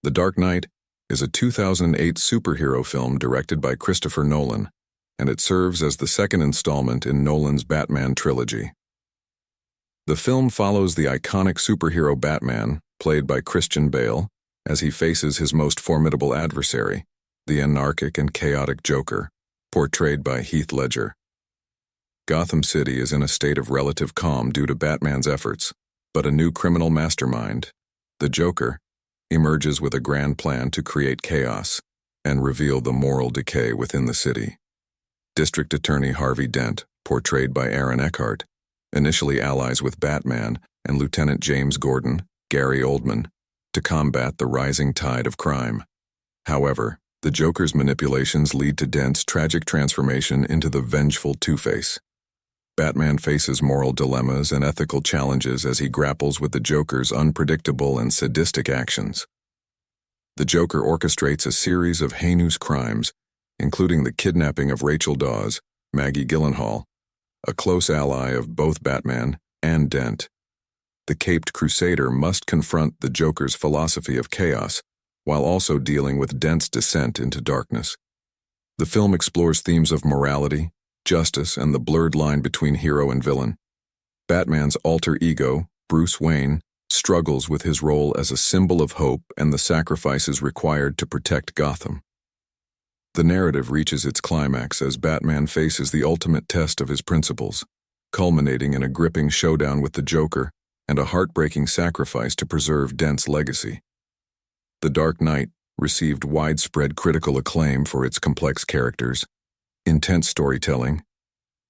The Dark Knight is a 2008 superhero film directed by Christopher Nolan, and it serves as the second installment in Nolan's Batman trilogy. The film follows the iconic superhero Batman, played by Christian Bale, as he faces his most formidable adversary, the anarchic and chaotic Joker, portrayed by Heath Ledger. Gotham City is in a state of relative calm due to Batman's efforts, but a new criminal mastermind, the Joker, emerges with a grand plan to create chaos and reveal the moral decay within the city. District Attorney Harvey Dent, portrayed by Aaron Eckhart, initially allies with Batman and Lieutenant James Gordon, Gary Oldman, to combat the rising tide of crime. However, the Joker's manipulations lead to Dent's tragic transformation into the vengeful Two-Face. Batman faces moral dilemmas and ethical challenges as he grapples with the Joker's unpredictable and sadistic actions. The Joker orchestrates a series of heinous crimes, including the kidnapping of Rachel Dawes, Maggie Gyllenhaal, a close ally of both Batman and Dent. The caped crusader must confront the Joker's philosophy of chaos, while also dealing with Dent's descent into darkness. The film explores themes of morality, justice, and the blurred line between hero and villain. Batman's alter ego, Bruce Wayne, struggles with his role as a symbol of hope and the sacrifices required to protect Gotham. The narrative reaches its climax as Batman faces the ultimate test of his principles, culminating in a gripping showdown with the Joker and a heartbreaking sacrifice to preserve Dent's legacy. The Dark Knight received widespread critical acclaim for its complex characters, intense storytelling,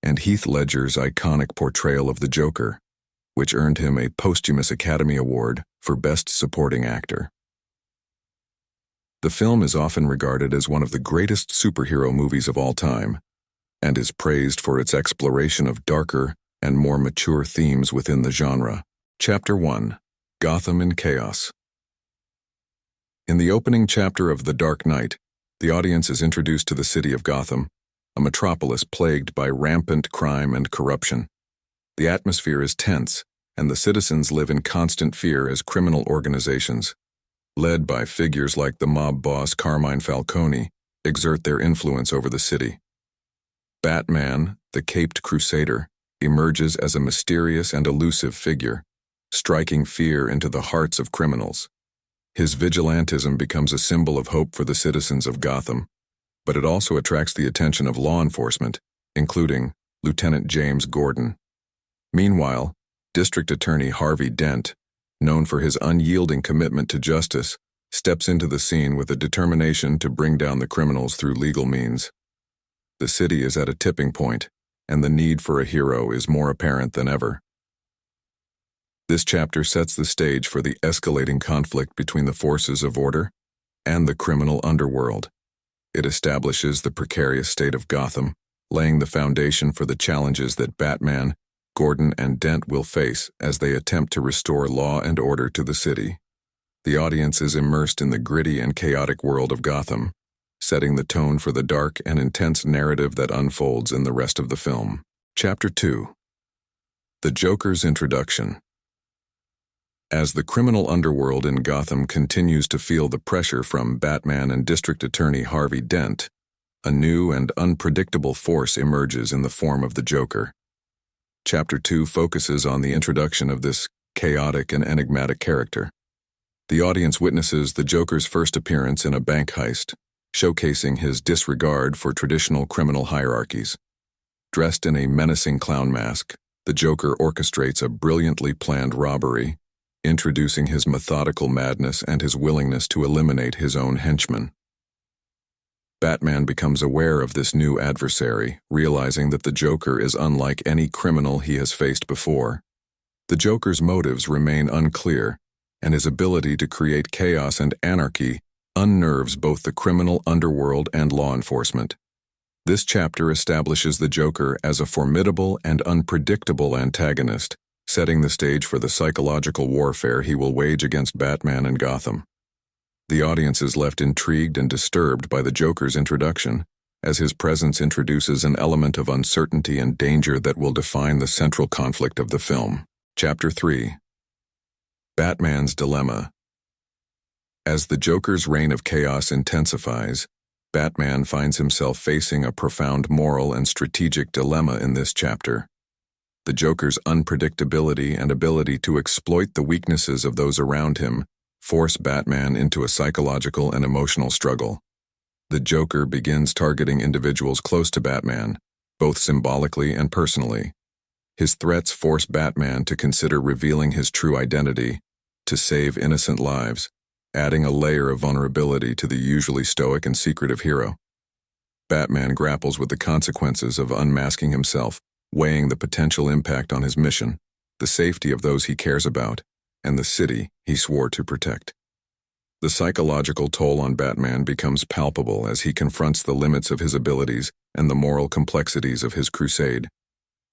and Heath Ledger's iconic portrayal of the Joker, which earned him a posthumous Academy Award for Best Supporting Actor. The film is often regarded as one of the greatest superhero movies of all time, and is praised for its exploration of darker and more mature themes within the genre. Chapter 1: Gotham in Chaos. In the opening chapter of The Dark Knight, the audience is introduced to the city of Gotham, a metropolis plagued by rampant crime and corruption. The atmosphere is tense, and the citizens live in constant fear as criminal organizations, led by figures like the mob boss Carmine Falcone, exert their influence over the city. Batman, the caped crusader, emerges as a mysterious and elusive figure, striking fear into the hearts of criminals. His vigilantism becomes a symbol of hope for the citizens of Gotham, but it also attracts the attention of law enforcement, including Lieutenant James Gordon. Meanwhile, District Attorney Harvey Dent, known for his unyielding commitment to justice, steps into the scene with a determination to bring down the criminals through legal means. The city is at a tipping point, and the need for a hero is more apparent than ever. This chapter sets the stage for the escalating conflict between the forces of order and the criminal underworld. It establishes the precarious state of Gotham, laying the foundation for the challenges that Batman, Gordon, and Dent will face as they attempt to restore law and order to the city. The audience is immersed in the gritty and chaotic world of Gotham, setting the tone for the dark and intense narrative that unfolds in the rest of the film. Chapter 2: The Joker's Introduction. As the criminal underworld in Gotham continues to feel the pressure from Batman and District Attorney Harvey Dent, a new and unpredictable force emerges in the form of the Joker. Chapter 2 focuses on the introduction of this chaotic and enigmatic character. The audience witnesses the Joker's first appearance in a bank heist, showcasing his disregard for traditional criminal hierarchies. Dressed in a menacing clown mask, the Joker orchestrates a brilliantly planned robbery, introducing his methodical madness and his willingness to eliminate his own henchmen. Batman becomes aware of this new adversary, realizing that the Joker is unlike any criminal he has faced before. The Joker's motives remain unclear, and his ability to create chaos and anarchy unnerves both the criminal underworld and law enforcement. This chapter establishes the Joker as a formidable and unpredictable antagonist, setting the stage for the psychological warfare he will wage against Batman and Gotham. The audience is left intrigued and disturbed by the Joker's introduction, as his presence introduces an element of uncertainty and danger that will define the central conflict of the film. Chapter 3: Batman's Dilemma. As the Joker's reign of chaos intensifies, Batman finds himself facing a profound moral and strategic dilemma in this chapter. The Joker's unpredictability and ability to exploit the weaknesses of those around him force Batman into a psychological and emotional struggle. The Joker begins targeting individuals close to Batman, both symbolically and personally. His threats force Batman to consider revealing his true identity to save innocent lives, adding a layer of vulnerability to the usually stoic and secretive hero. Batman grapples with the consequences of unmasking himself, weighing the potential impact on his mission, the safety of those he cares about, and the city he swore to protect. The psychological toll on Batman becomes palpable as he confronts the limits of his abilities and the moral complexities of his crusade.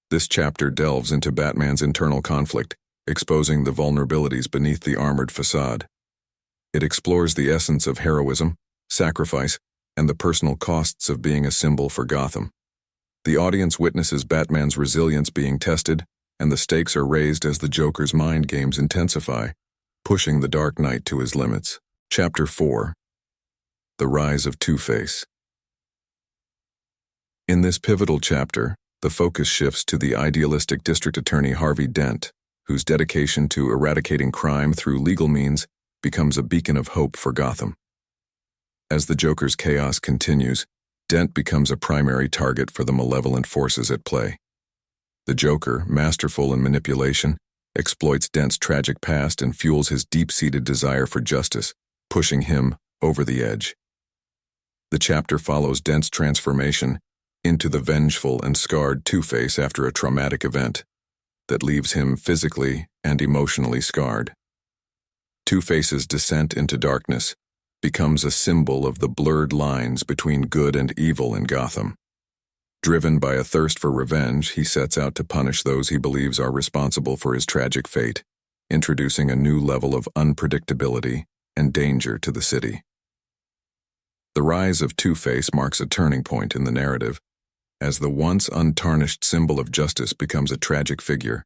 This chapter delves into Batman's internal conflict, exposing the vulnerabilities beneath the armored facade. It explores the essence of heroism, sacrifice, and the personal costs of being a symbol for Gotham. The audience witnesses Batman's resilience being tested, and the stakes are raised as the Joker's mind games intensify, pushing the Dark Knight to his limits. Chapter 4. The Rise of Two-Face. In this pivotal chapter, the focus shifts to the idealistic District Attorney Harvey Dent, whose dedication to eradicating crime through legal means becomes a beacon of hope for Gotham. As the Joker's chaos continues, Dent becomes a primary target for the malevolent forces at play. The Joker, masterful in manipulation, exploits Dent's tragic past and fuels his deep-seated desire for justice, pushing him over the edge. The chapter follows Dent's transformation into the vengeful and scarred Two-Face after a traumatic event that leaves him physically and emotionally scarred. Two-Face's descent into darkness becomes a symbol of the blurred lines between good and evil in Gotham. Driven by a thirst for revenge, he sets out to punish those he believes are responsible for his tragic fate, introducing a new level of unpredictability and danger to the city. The rise of Two-Face marks a turning point in the narrative, as the once untarnished symbol of justice becomes a tragic figure,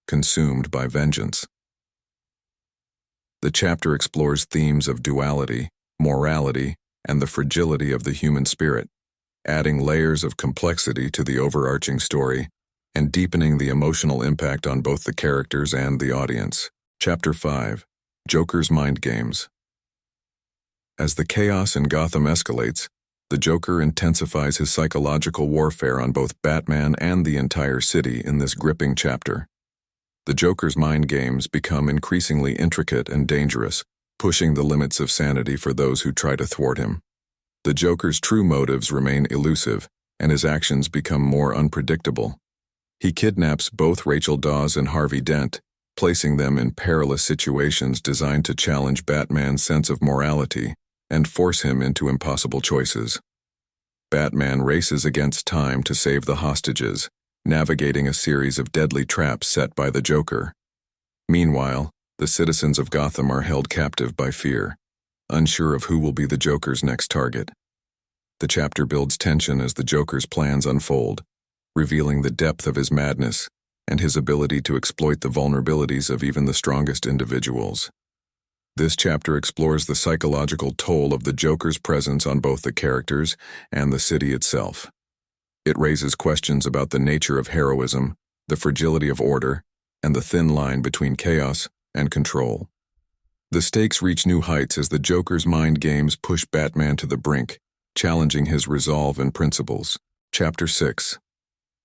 consumed by vengeance. The chapter explores themes of duality, morality, and the fragility of the human spirit, adding layers of complexity to the overarching story and deepening the emotional impact on both the characters and the audience. Chapter 5. Joker's Mind Games. As the chaos in Gotham escalates, the Joker intensifies his psychological warfare on both Batman and the entire city in this gripping chapter. The Joker's mind games become increasingly intricate and dangerous, pushing the limits of sanity for those who try to thwart him. The Joker's true motives remain elusive, and his actions become more unpredictable. He kidnaps both Rachel Dawes and Harvey Dent, placing them in perilous situations designed to challenge Batman's sense of morality and force him into impossible choices. Batman races against time to save the hostages, navigating a series of deadly traps set by the Joker. Meanwhile, the citizens of Gotham are held captive by fear, unsure of who will be the Joker's next target. The chapter builds tension as the Joker's plans unfold, revealing the depth of his madness and his ability to exploit the vulnerabilities of even the strongest individuals. This chapter explores the psychological toll of the Joker's presence on both the characters and the city itself. It raises questions about the nature of heroism, the fragility of order, and the thin line between chaos and control. The stakes reach new heights as the Joker's mind games push Batman to the brink, challenging his resolve and principles. Chapter 6.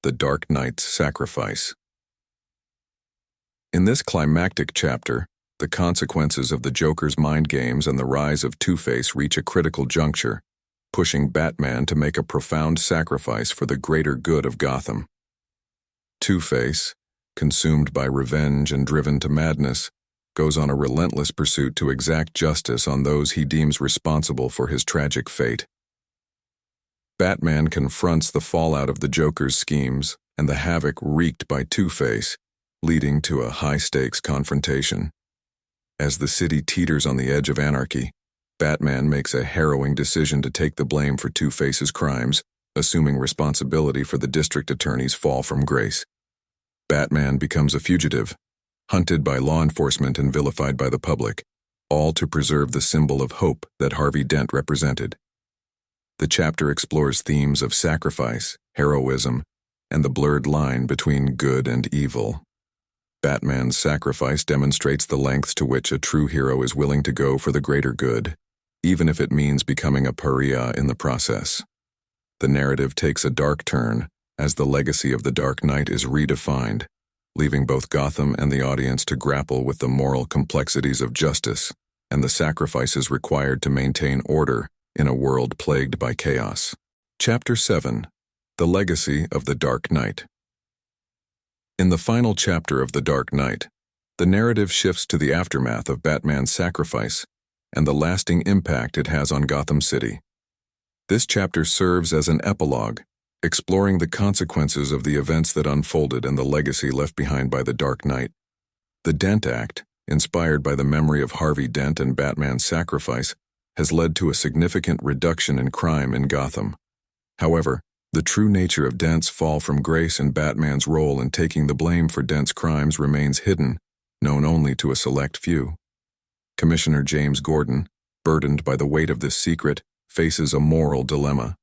The Dark Knight's Sacrifice. In this climactic chapter, the consequences of the Joker's mind games and the rise of Two-Face reach a critical juncture, pushing Batman to make a profound sacrifice for the greater good of Gotham. Two-Face, consumed by revenge and driven to madness, goes on a relentless pursuit to exact justice on those he deems responsible for his tragic fate. Batman confronts the fallout of the Joker's schemes and the havoc wreaked by Two-Face, leading to a high-stakes confrontation. As the city teeters on the edge of anarchy, Batman makes a harrowing decision to take the blame for Two-Face's crimes, assuming responsibility for the district attorney's fall from grace. Batman becomes a fugitive, hunted by law enforcement and vilified by the public, all to preserve the symbol of hope that Harvey Dent represented. The chapter explores themes of sacrifice, heroism, and the blurred line between good and evil. Batman's sacrifice demonstrates the lengths to which a true hero is willing to go for the greater good, even if it means becoming a pariah in the process. The narrative takes a dark turn as the legacy of the Dark Knight is redefined, leaving both Gotham and the audience to grapple with the moral complexities of justice and the sacrifices required to maintain order in a world plagued by chaos. Chapter 7: The Legacy of the Dark Knight. In the final chapter of The Dark Knight, the narrative shifts to the aftermath of Batman's sacrifice and the lasting impact it has on Gotham City. This chapter serves as an epilogue, exploring the consequences of the events that unfolded and the legacy left behind by the Dark Knight. The Dent Act, inspired by the memory of Harvey Dent and Batman's sacrifice, has led to a significant reduction in crime in Gotham. However, the true nature of Dent's fall from grace and Batman's role in taking the blame for Dent's crimes remains hidden, known only to a select few. Commissioner James Gordon, burdened by the weight of this secret, faces a moral dilemma.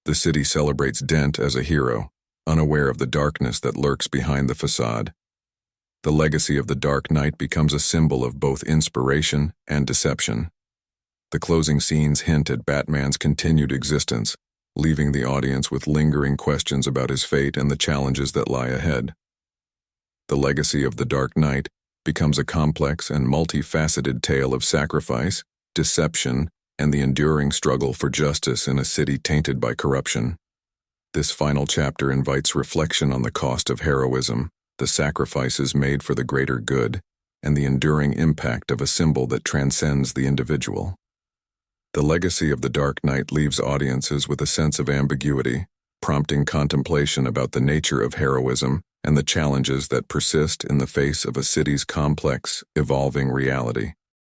The city celebrates Dent as a hero, unaware of the darkness that lurks behind the facade. The legacy of the Dark Knight becomes a symbol of both inspiration and deception. The closing scenes hint at Batman's continued existence, leaving the audience with lingering questions about his fate and the challenges that lie ahead. The legacy of the Dark Knight becomes a complex and multifaceted tale of sacrifice, deception, and the enduring struggle for justice in a city tainted by corruption. This final chapter invites reflection on the cost of heroism, the sacrifices made for the greater good, and the enduring impact of a symbol that transcends the individual. The legacy of the Dark Knight leaves audiences with a sense of ambiguity, prompting contemplation about the nature of heroism and the challenges that persist in the face of a city's complex, evolving reality.